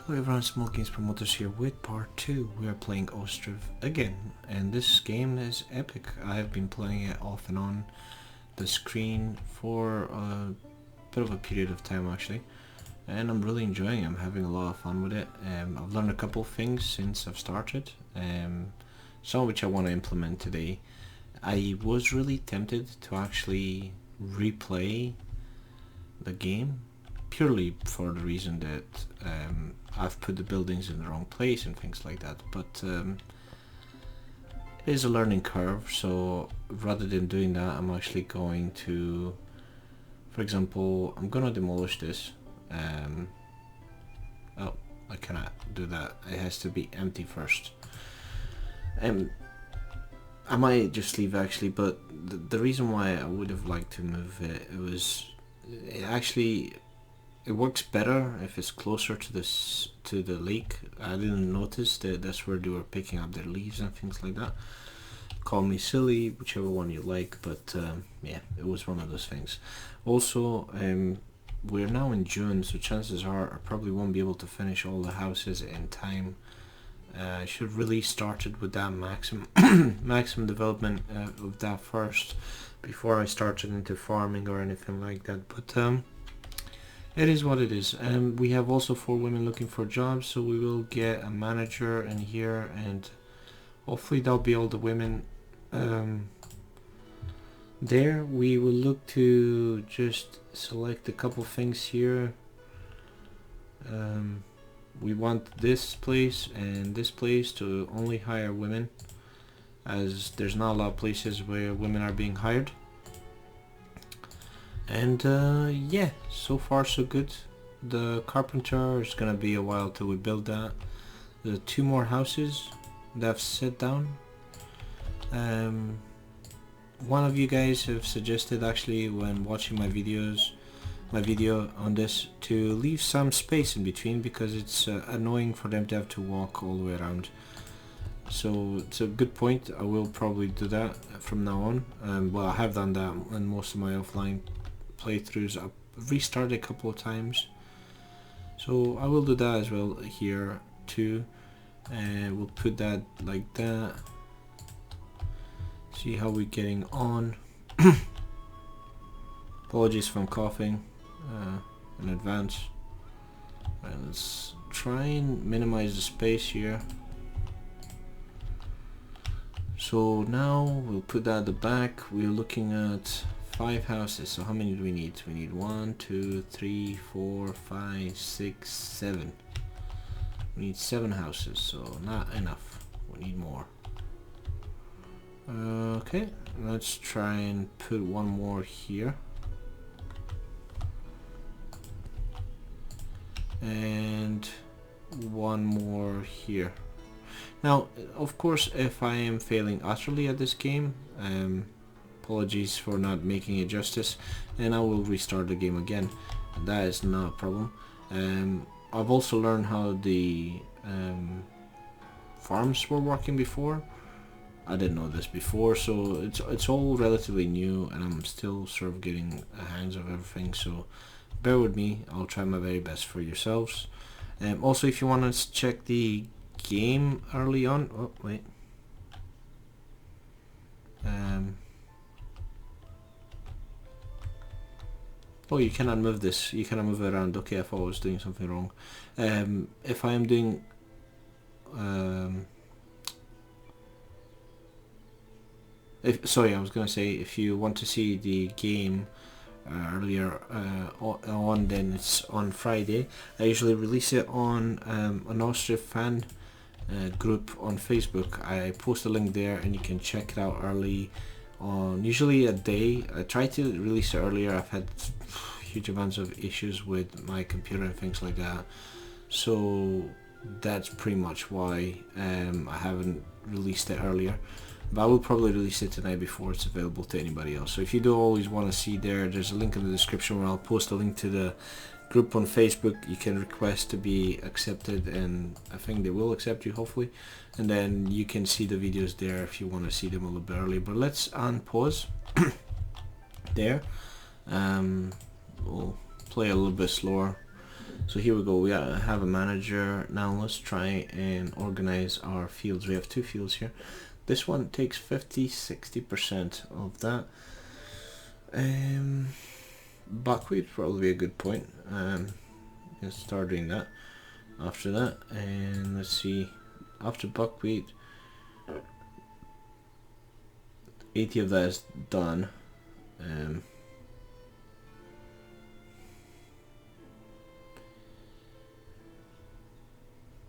Hello everyone, SmallGamesPromoters here with part 2. We are playing Ostriv again, and this game is epic. I have been playing it off and on the screen for a bit of a period of time actually, and I'm really enjoying it. I'm having a lot of fun with it. I've learned a couple of things since I've started, some of which I want to implement today. I was really tempted to actually replay the game, purely for the reason that I've put the buildings in the wrong place and things like that, but it is a learning curve, so rather than doing that I'm actually going to, for example, I'm gonna demolish this. Oh, I cannot do that, it has to be empty first. I might just leave actually, but the reason why I would have liked to move it, it works better if it's closer to the lake. I didn't notice that that's where they were picking up their leaves and things like that. Call me silly, whichever one you like, but yeah, it was one of those things. Also, we're now in June, so chances are I probably won't be able to finish all the houses in time. I should really started with that maximum maximum development of that first before I started into farming or anything like that, but it is what it is. We have also 4 women looking for jobs, so we will get a manager in here, and hopefully that'll be all the women there. We will look to just select a couple things here. We want this place and this place to only hire women, as there's not a lot of places where women are being hired. And yeah, so far so good. The carpenter is gonna be a while till we build that. The 2 more houses that I've set down. One of you guys have suggested actually when watching my video on this to leave some space in between, because it's annoying for them to have to walk all the way around. So it's a good point. I will probably do that from now on. Well, I have done that in most of my offline playthroughs. I've restarted a couple of times, so I will do that as well here too, and we'll put that like that. See how we're getting on. Apologies if I'm coughing in advance. Right, let's try and minimize the space here. So now we'll put that at the back. We're looking at 5 houses. So how many do we need? We need 1, 2, 3, 4, 5, 6, 7. We need 7 houses, so not enough. We need more. Okay, let's try and put 1 more here. And 1 more here. Now, of course, if I am failing utterly at this game, apologies for not making it justice, and I will restart the game again. That is not a problem. I've also learned how the farms were working before. I didn't know this before, so it's all relatively new, and I'm still sort of getting a hang of everything, so bear with me. I'll try my very best for yourselves. Also, if you want to check the game early on, oh wait, oh, you cannot move this, you cannot move it around. Okay, I thought I was doing something wrong. If I am doing sorry, I was gonna say, if you want to see the game earlier on, then it's on Friday. I usually release it on an Ostriv fan group on Facebook. I post a link there and you can check it out early on, usually a day. I try to release it earlier. I've had huge amounts of issues with my computer and things like that, so that's pretty much why I haven't released it earlier. But I will probably release it tonight before it's available to anybody else. So if you do always want to see there's a link in the description where I'll post a link to the group on Facebook. You can request to be accepted, and I think they will accept you, hopefully, and then you can see the videos there if you want to see them a little bit early. But let's unpause there. We'll play a little bit slower. So here we go, we have a manager. Now let's try and organize our fields. We have 2 fields here. This one takes 50-60% of that. Buckwheat probably a good point. Let's start doing that after that. And let's see, after buckwheat, 80 of that is done.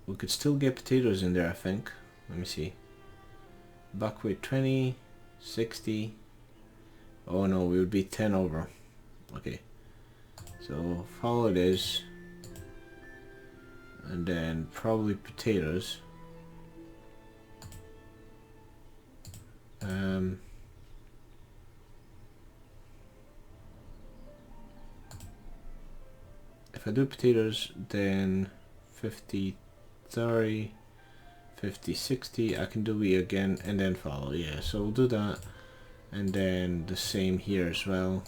We could still get potatoes in there, I think. Let me see. Buckwheat 20, 60. Oh no, we would be 10 over. Okay. So follow it is. And then probably potatoes. If I do potatoes, then 50, 30, 50, 60, I can do wheat again and then follow. Yeah, so we'll do that, and then the same here as well.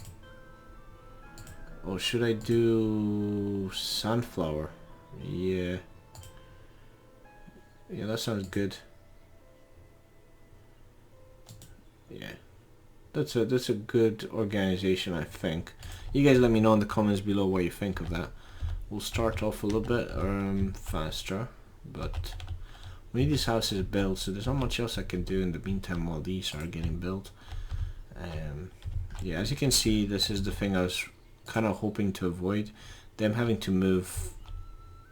Or should I do sunflower? Yeah, that sounds good. Yeah, that's a good organization, I think. You guys let me know in the comments below what you think of that. We'll start off a little bit faster, but we need these houses built, so there's not much else I can do in the meantime while these are getting built. Yeah, as you can see, this is the thing I was kind of hoping to avoid, them having to move,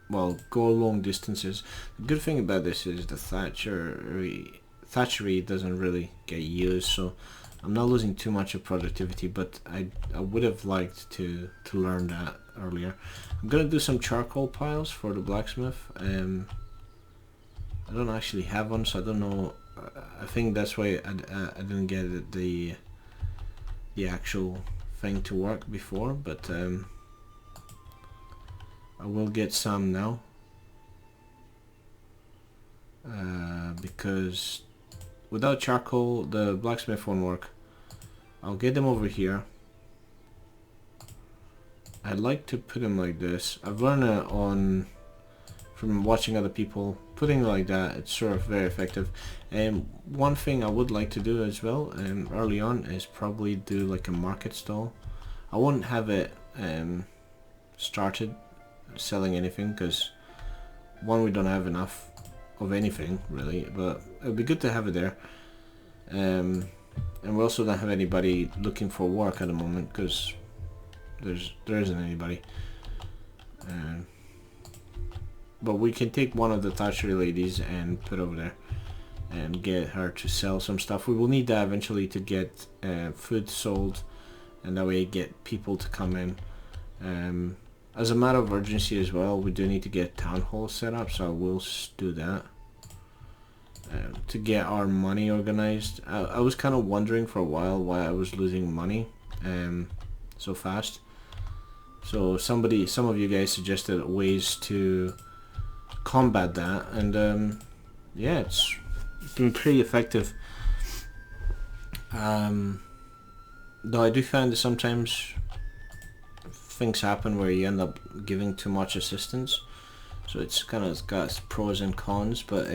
well, go long distances. The good thing about this is the thatchery doesn't really get used, so I'm not losing too much of productivity, but I would have liked to learn that earlier. I'm gonna do some charcoal piles for the blacksmith. I don't actually have one, so I don't know. I think that's why I didn't get the actual thing to work before, but I will get some now, because without charcoal the blacksmith won't work. I'll get them over here. I'd like to put them like this. I've learned it from watching other people putting it like that. It's sort of very effective. And one thing I would like to do as well early on is probably do like a market stall. I won't have it started selling anything because one, we don't have enough of anything really, but it would be good to have it there. And we also don't have anybody looking for work at the moment because there isn't anybody. But we can take one of the thatchery ladies and put over there and get her to sell some stuff. We will need that eventually to get food sold, and that way get people to come in. As a matter of urgency as well, we do need to get town hall set up, so I will do that to get our money organized. I was kind of wondering for a while why I was losing money so fast. So some of you guys suggested ways to combat that, and yeah, it's been pretty effective. Though I do find that sometimes things happen where you end up giving too much assistance, so it's kind of got its pros and cons, but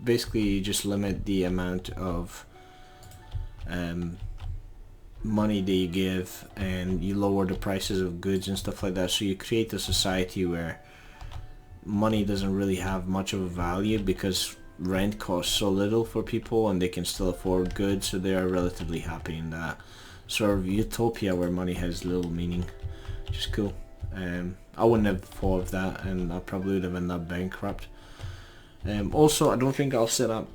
basically you just limit the amount of money that you give, and you lower the prices of goods and stuff like that, so you create a society where money doesn't really have much of a value because rent costs so little for people and they can still afford goods, so they are relatively happy in that sort of utopia where money has little meaning, which is cool. I wouldn't have thought of that, and I probably would have ended up bankrupt. Also, I don't think I'll set up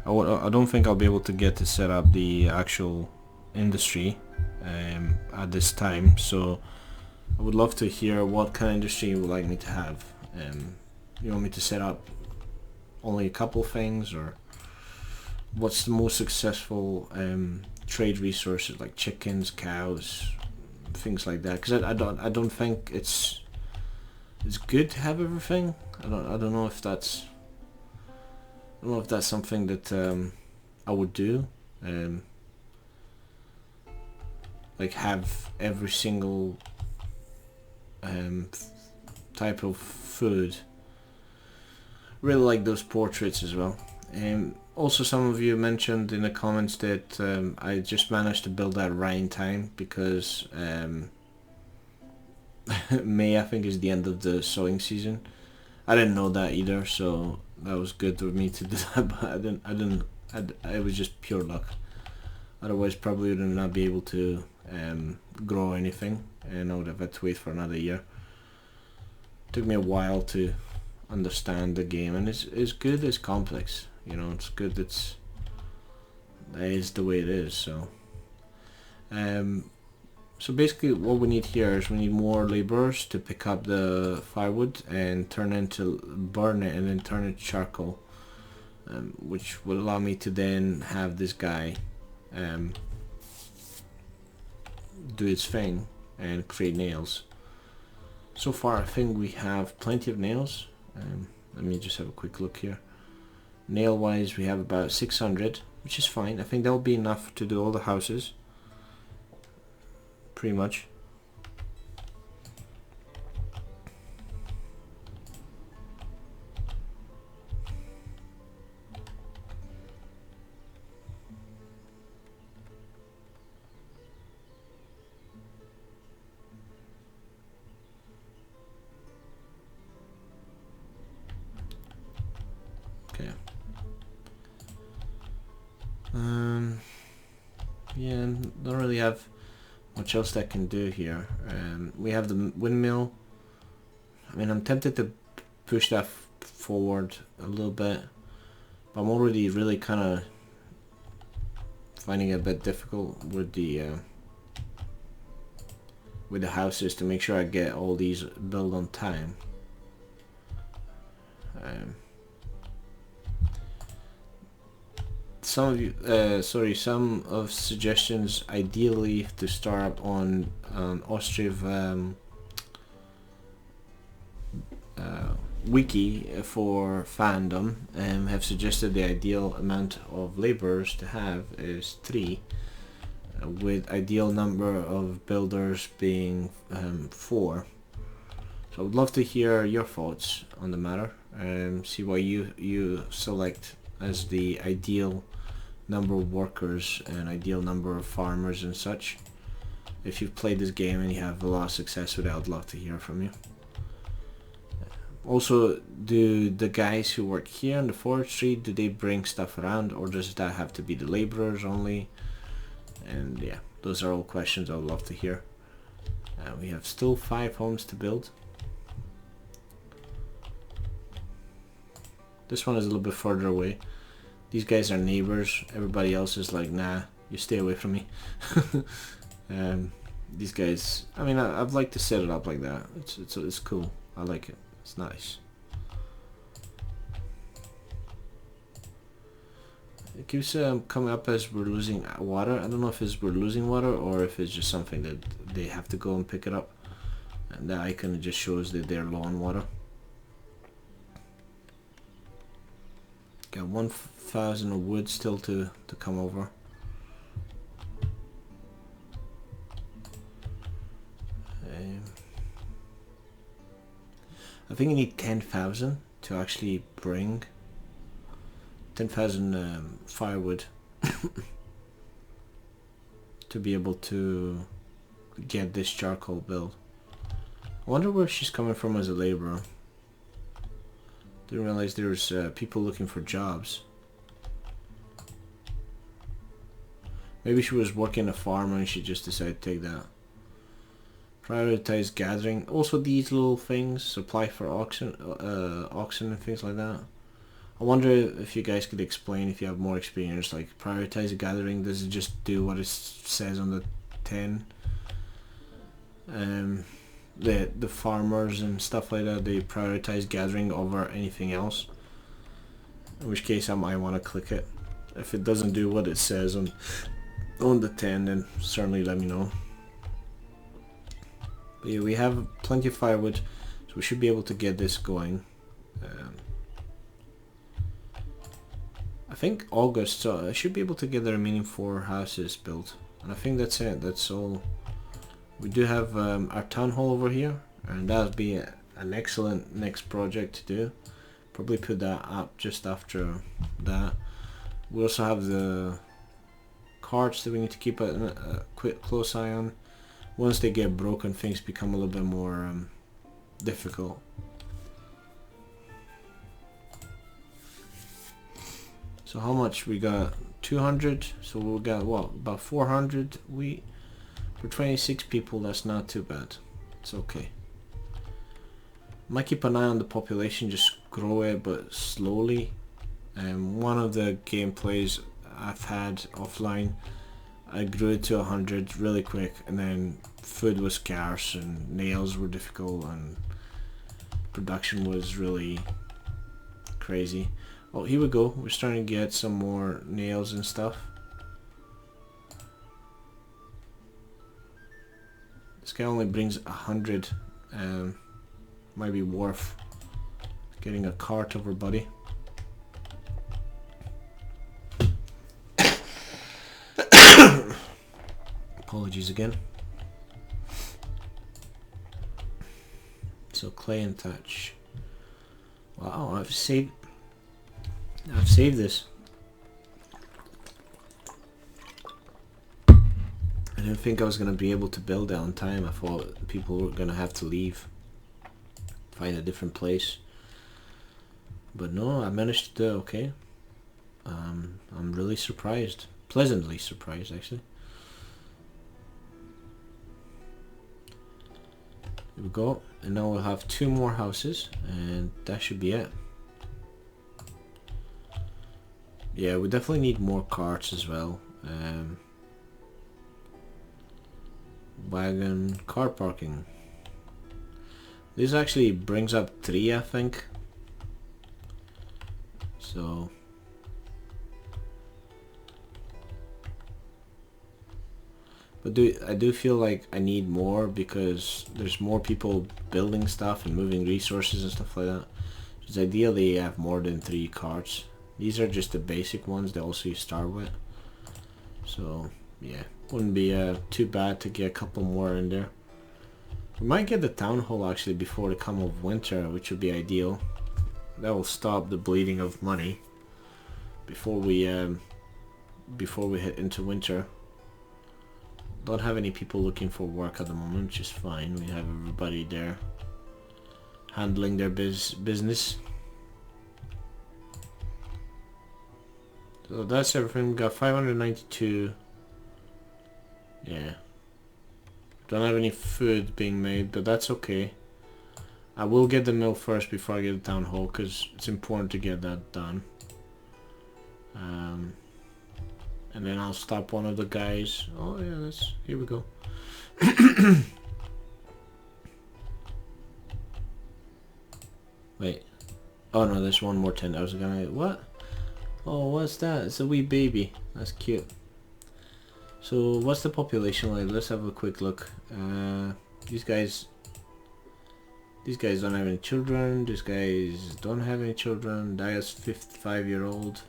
I don't think I'll be able to get to set up the actual industry at this time, so I would love to hear what kind of industry you would like me to have. You want me to set up only a couple things, or what's the most successful trade resources like chickens, cows, things like that? Because I don't think it's good to have everything. I don't know if that's something that I would do. like have every single type of food. Really like those portraits as well. Also, some of you mentioned in the comments that I just managed to build that right in time because May, I think, is the end of the sowing season. I didn't know that either, so that was good of me to do that. But it was just pure luck. Otherwise, probably would not be able to grow anything, and I would have had to wait for another year. It took me a while to understand the game, and it's good. It's complex, you know. It's good. That is the way it is. So, so basically, what we need here is we need more laborers to pick up the firewood and burn it, and then turn it to charcoal, which will allow me to then have this guy do its thing and create nails. So far, I think we have plenty of nails. Let me just have a quick look here. Nail wise, we have about 600, which is fine. I think that'll be enough to do all the houses, pretty much. Okay. Yeah, don't really have much else that I can do here. We have the windmill. I mean, I'm tempted to push that forward a little bit, but I'm already really kind of finding it a bit difficult with the houses to make sure I get all these built on time. Some of you, some of suggestions ideally to start on Ostriv wiki for fandom have suggested the ideal amount of laborers to have is 3, with ideal number of builders being 4. So I would love to hear your thoughts on the matter and see what you select as the ideal number of workers and ideal number of farmers and such. If you've played this game and you have a lot of success with it, I'd love to hear from you. Also, do the guys who work here in the forestry, do they bring stuff around, or does that have to be the laborers only? And yeah, those are all questions I would love to hear. We have still 5 homes to build. This one is a little bit further away. These guys are neighbors. Everybody else is like, nah, you stay away from me. These guys, I mean, I'd like to set it up like that. It's cool. I like it. It's nice. It keeps coming up as we're losing water. I don't know if it's we're losing water or if it's just something that they have to go and pick it up. And the icon just shows that they're low on water. Got 1,000 of wood still to come over. I think you need 10,000 to actually bring 10,000 firewood to be able to get this charcoal built. I wonder where she's coming from as a laborer. Didn't realize there was people looking for jobs. Maybe she was working a farm and she just decided to take that. Prioritize gathering. Also these little things, supply for auction and things like that. I wonder if you guys could explain, if you have more experience, like prioritize gathering. Does it just do what it says on the 10? The farmers and stuff like that, they prioritize gathering over anything else. In which case I might want to click it. If it doesn't do what it says on the 10, then certainly let me know. But yeah, we have plenty of firewood, so we should be able to get this going. I think August, so I should be able to get the remaining 4 houses built. And I think that's it. That's all. We do have our town hall over here, and that would be an excellent next project to do. Probably put that up just after that. We also have the carts that we need to keep a quick close eye on. Once they get broken, things become a little bit more difficult. So how much we got? 200. So we got what? About 400 wheat for 26 people. That's not too bad. It's okay. Might keep an eye on the population, just grow it but slowly. One of the gameplays I've had offline, I grew it to 100 really quick, and then food was scarce and nails were difficult and production was really crazy. Oh, here we go. We're starting to get some more nails and stuff. This guy only brings 100. Might be worth getting a cart over, buddy. Apologies again. So clay and thatch. Wow, I've saved this. I didn't think I was gonna be able to build it on time. I thought people were gonna have to leave, find a different place. But no, I managed to do it okay. I'm really surprised. Pleasantly surprised, actually. Here we go. And now we'll have 2 more houses, and that should be it. Yeah, we definitely need more carts as well. Wagon, car parking. This actually brings up 3, I think. So but I do feel like I need more because there's more people building stuff and moving resources and stuff like that. Because ideally you have more than 3 carts. These are just the basic ones that also you start with. So yeah, wouldn't be too bad to get a couple more in there. We might get the town hall actually before the come of winter, which would be ideal. That will stop the bleeding of money before we hit into winter. Don't have any people looking for work at the moment, which is fine. We have everybody there handling their business. So that's everything. We got 592. Yeah. Don't have any food being made, but that's okay. I will get the mill first before I get the town hall, because it's important to get that done. And then I'll stop one of the guys. Oh yeah, here we go. Wait. Oh no, there's one more tent. I was gonna... What? Oh, what's that? It's a wee baby. That's cute. So what's the population like? Let's have a quick look. These guys don't have any children. These guys don't have any children. That guy's 55-year-old,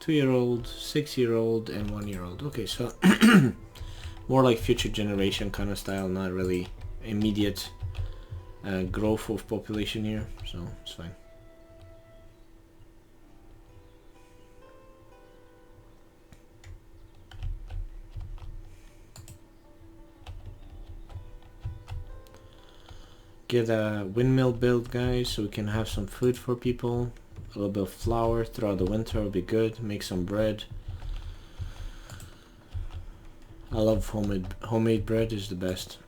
2-year-old, 6-year-old, and 1-year-old. Okay, so more like future generation kind of style, not really immediate growth of population here, so it's fine. Get a windmill built, guys, so we can have some food for people. A little bit of flour throughout the winter will be good. Make some bread. I love homemade bread is the best.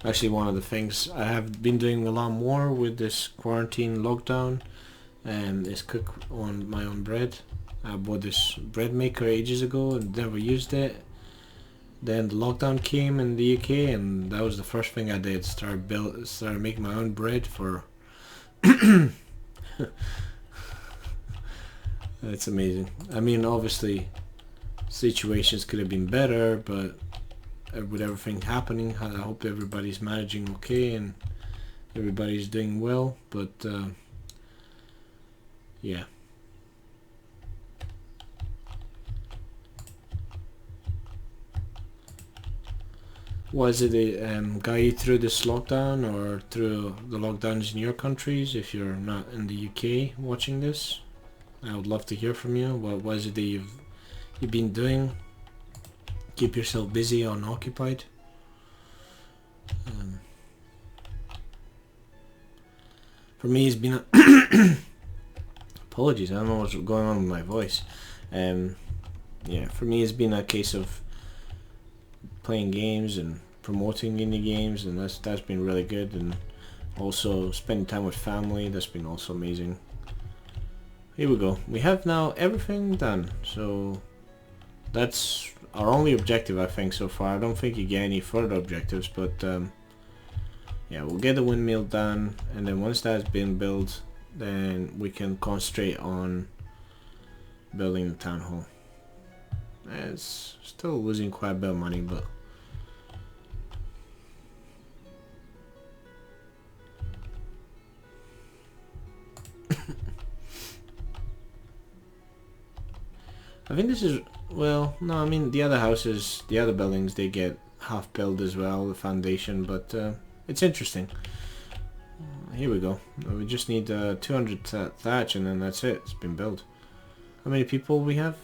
Actually, one of the things I have been doing a lot more with this quarantine lockdown is cook on my own bread. I bought this bread maker ages ago and never used it. Then the lockdown came in the UK, and that was the first thing I did. Started making my own bread for. It's amazing. I mean, obviously, situations could have been better, but with everything happening, I hope everybody's managing okay and everybody's doing well. But yeah. Was it got you through this lockdown or through the lockdowns in your countries if you're not in the UK watching this? I would love to hear from you. What was it that you've been doing? Keep yourself busy or occupied. For me, it's been apologies, I don't know what's going on with my voice. Yeah, for me it's been a case of playing games and promoting indie games, and that's been really good, and also spending time with family. That's been also amazing. Here we go. We have now everything done, so that's our only objective, I think, so far. I don't think you get any further objectives, but yeah, we'll get the windmill done, and then once that's been built, then we can concentrate on building the town hall. It's still losing quite a bit of money, but I think this is, well, no, I mean the other houses, the other buildings, they get half built as well, the foundation, but it's interesting. Here we go. We just need 200 thatch and then that's it. It's been built. How many people we have?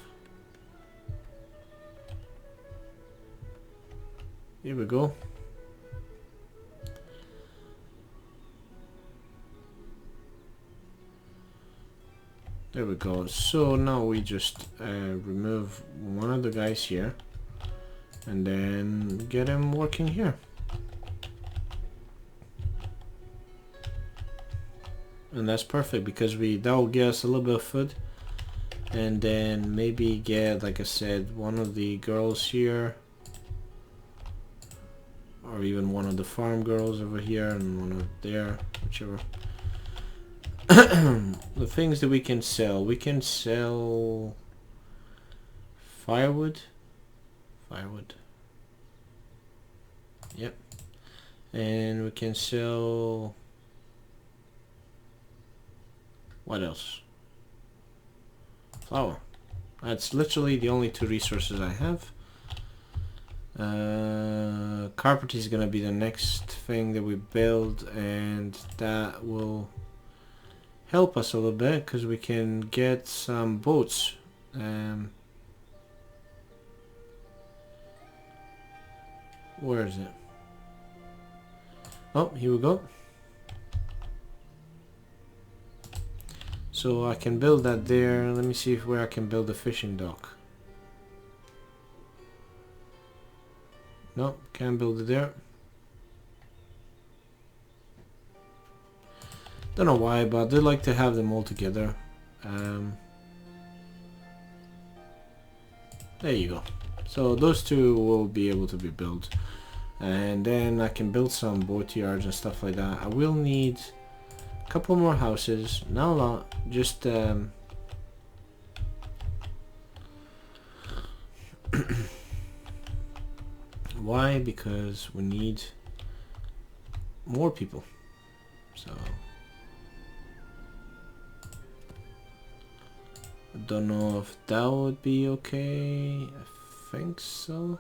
Here we go. There we go. So now we just remove one of the guys here and then get him working here. And that's perfect because that will get us a little bit of food, and then maybe get, like I said, one of the girls here, or even one of the farm girls over here and one of there, whichever. The things that we can sell firewood, yep, and we can sell, what else? Flour. That's literally the only two resources I have. Carpentry is gonna be the next thing that we build, and that will help us a little bit because we can get some boats. Where is it? Oh, here we go. So I can build that there. Let me see where I can build a fishing dock. No, can't build it there. Don't know why, but they like to have them all together. There you go. So those two will be able to be built, and then I can build some boat yards and stuff like that. I will need a couple more houses, not a lot, just why? Because we need more people. So I don't know if that would be okay. I think so.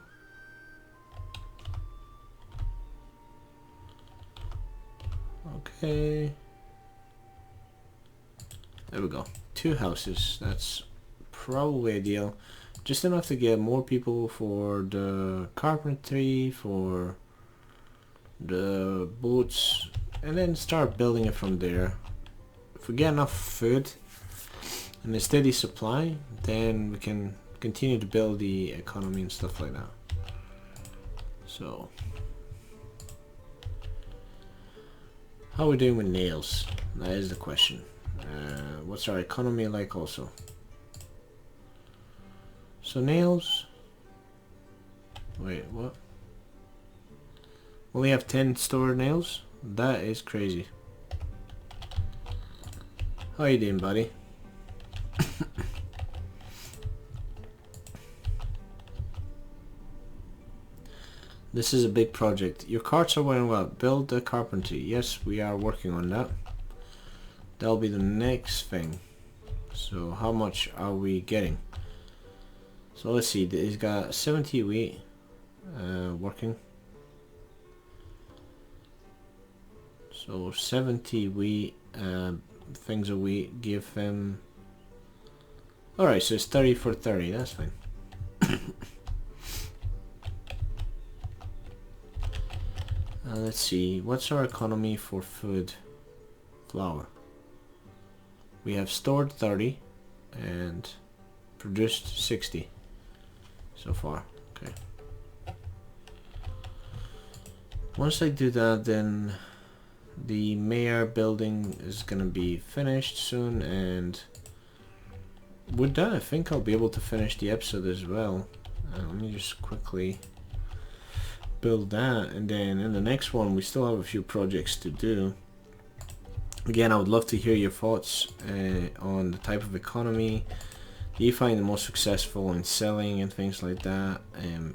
Okay. There we go. 2 houses. That's probably ideal. Just enough to get more people for the carpentry, for the boats, and then start building it from there. If we get enough food and a steady supply, then we can continue to build the economy and stuff like that. So, how are we doing with nails? That is the question. What's our economy like also? So nails, wait, what? Only have 10 stored nails? That is crazy. How you doing, buddy? This is a big project. Your carts are going well. Build the carpentry. Yes, we are working on that. That'll be the next thing. So how much are we getting? So let's see, he's got 70 wheat working. So 70 wheat, things of wheat, give him... Alright, so it's 30 for 30, that's fine. Let's see, what's our economy for food? Flour. We have stored 30 and produced 60 so far. Okay. Once I do that, then the mayor building is gonna be finished soon, and with that I think I'll be able to finish the episode as well. Let me just quickly build that, and then in the next one we still have a few projects to do. Again, I would love to hear your thoughts on the type of economy do you find the most successful in selling and things like that.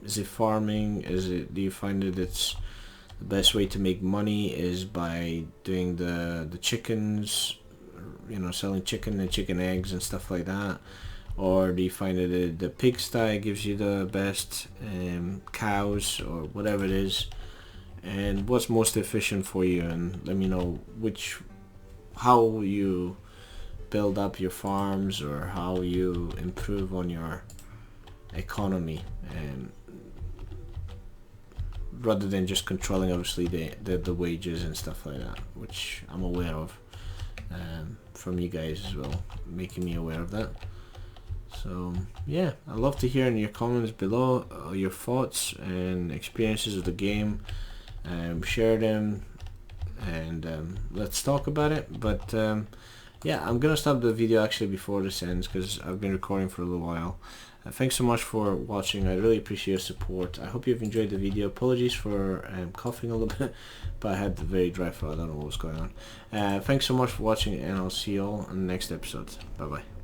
Is it farming? Do you find that it's the best way to make money is by doing the chickens, you know, selling chicken and chicken eggs and stuff like that? Or do you find that the pigsty gives you the best cows or whatever it is? And what's most efficient for you? And let me know how you build up your farms or how you improve on your economy, and rather than just controlling obviously the wages and stuff like that, which I'm aware of from you guys as well, making me aware of that. So yeah, I'd love to hear in your comments below your thoughts and experiences of the game. Share them and let's talk about it. But yeah, I'm gonna stop the video actually before this ends because I've been recording for a little while. Thanks so much for watching. I really appreciate your support. I hope you've enjoyed the video. Apologies for coughing a little bit, but I had a very dry throat. I don't know what was going on. Thanks so much for watching, and I'll see you all in the next episode. Bye bye.